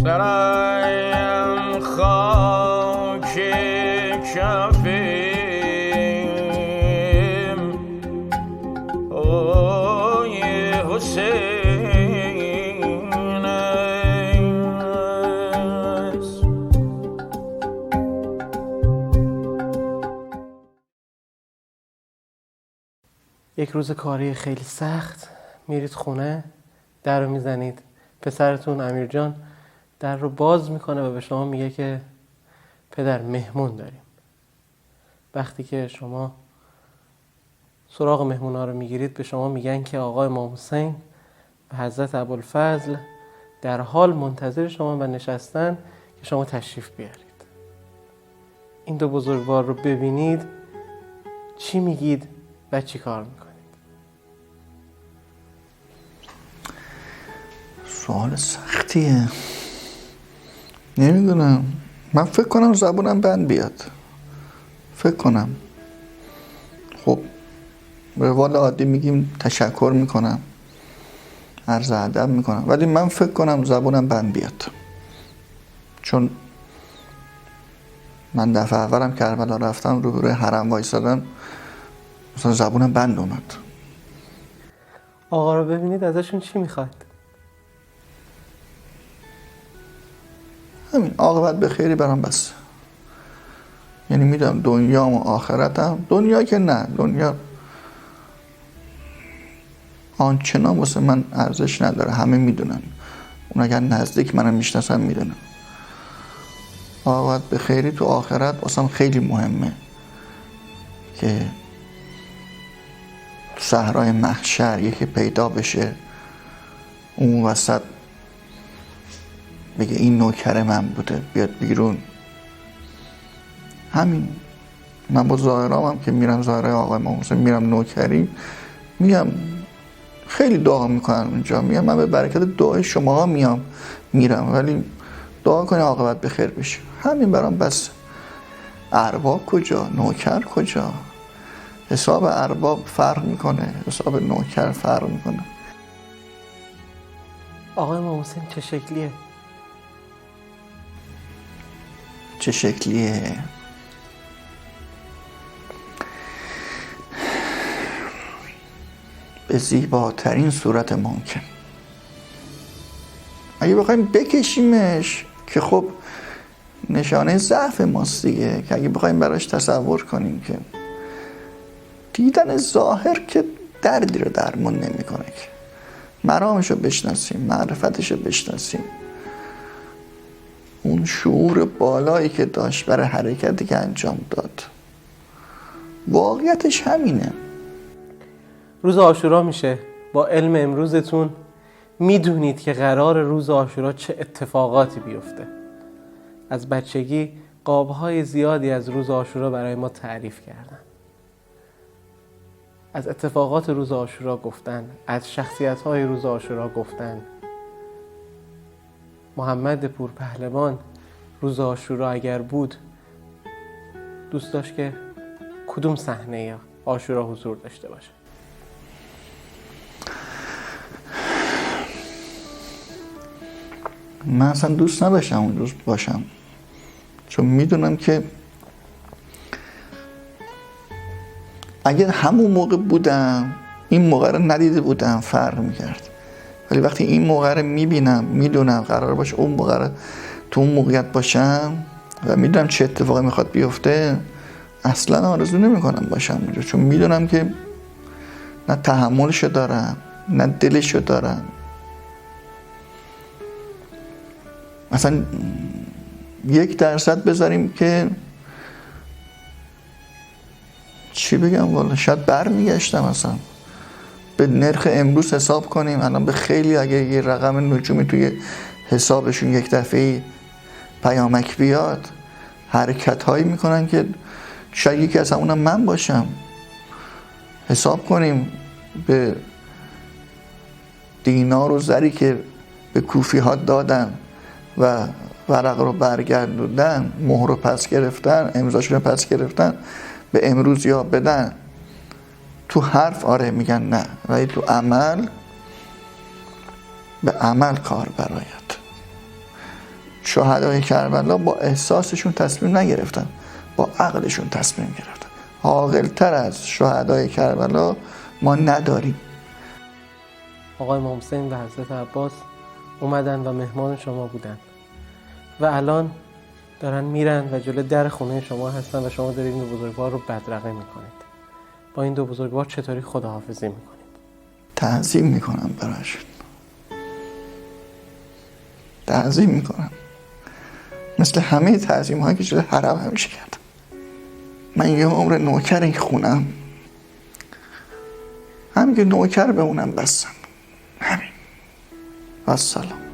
سرم خاک کفیم اوی حسین است. یک روز کاری خیلی سخت، میرید خونه، در رو میزنید، پسرتون امیرجان در رو باز میکنه و به شما میگه که پدر مهمون داریم. وقتی که شما سراغ مهمونا رو میگیرید به شما میگن که آقا امام حسین و حضرت ابوالفضل در حال منتظر شما و نشستن که شما تشریف بیارید. این دو بزرگوار رو ببینید چی میگید و چی کار میکنید؟ سوال سختیه، نمیدونم. من فکر کنم زبونم بند بیاد، فکر کنم. خب به روال عادی میگیم تشکر میکنم، عرض ادب میکنم، ولی من فکر کنم زبونم بند بیاد، چون من دفعه اولم کربلا رفتم روبروی حرم وایسادم، مثلا زبونم بند اومد. آقا رو ببینید ازشون چی میخواید؟ همین عاقبت به خیری برام بس. یعنی میدونم دنیام و آخرتم، دنیا که نه، دنیا آنچنان واسه من ارزش نداره، همه میدونن، اون اگر نزدیک منم میشناسن میدونن. عاقبت به خیری تو آخرت واسم خیلی مهمه که تو صحرای محشر یکی پیدا بشه، اون وسط بگه این نوکر من بوده، بیاد بیرون. همین. من با ظاهرام که میرم ظاهره آقای امام حسین، میرم نوکری، میگم خیلی دعا میکنن اونجا، میگم من به برکت دعای شما میرم، ولی دعا کنی عاقبت به خیر بشه. همین برام بس. ارباب کجا، نوکر کجا؟ حساب ارباب فرق میکنه، حساب نوکر فرق میکنه. آقای امام حسین چه شکلیه؟ چه شکلیه؟ به زیباترین صورت ممکن. اگه بخوایم بکشیمش که خب نشانه ضعف ماست دیگه، که اگه بخوایم براش تصور کنیم که دیدن ظاهر که دردی رو درمان نمیکنه، که مرامش رو بشناسیم، معرفتش رو بشناسیم، اون شعور بالایی که داشت برای حرکتی که انجام داد، واقعیتش همینه. روز عاشورا میشه، با علم امروزتون میدونید که قرار روز عاشورا چه اتفاقاتی بیفته. از بچگی قابهای زیادی از روز عاشورا برای ما تعریف کردن، از اتفاقات روز عاشورا گفتن، از شخصیت‌های روز عاشورا گفتن. محمد پور پهلوان روز عاشورا اگر بود دوست داشت که کدوم صحنه عاشورا حضور داشته باشه؟ من اصلا دوست نداشتم اون روز باشم، چون میدونم که اگر همون موقع بودم، این موقع رو ندیده بودم، فرق میکرد. ولی وقتی این موقع رو میبینم، میدونم قرار باشه اون موقع رو تو اون موقعیت باشم و میدونم چه اتفاقی میخواد بیفته، اصلا آرزو نمیکنم باشم اونجا، چون میدونم که نه تحملشو دارم نه دلشو دارم. مثلا 1% بذاریم که چی بگم، والا شاید برمیگشتم اصلا به نرخ امروز حساب کنیم. الان به خیلی اگه یه رقم نجومی توی حسابشون یک دفعه پیامک بیاد، حرکت هایی میکنن که شاید یکی از همونم من باشم. حساب کنیم به دینار و زری که به کوفی ها دادن و ورق رو برگردوندن، مهر رو پس گرفتن، امضاشون رو پس گرفتن، به امروز یا بدن. تو حرف آره میگن نه، ولی تو عمل به عمل کار برایت. شهدای کربلا با احساسشون تصمیم نگرفتن، با عقلشون تصمیم گرفتن. عاقل‌تر از شهدای کربلا ما نداریم. آقای امام حسین و حضرت عباس اومدن و مهمان شما بودن و الان دارن میرن و جلوی در خونه شما هستن و شما دارید این دو بزرگوار رو بدرقه میکنید. با این دو بزرگوار چطوری خداحافظی میکنید؟ تعظیم میکنم براشون، تعظیم میکنم، مثل همه تعظیم هایی که جلوی حرم همیشه کردم. من یه عمر نوکر این خونم، همین که نوکر بمونم بسم. همین. و السلام.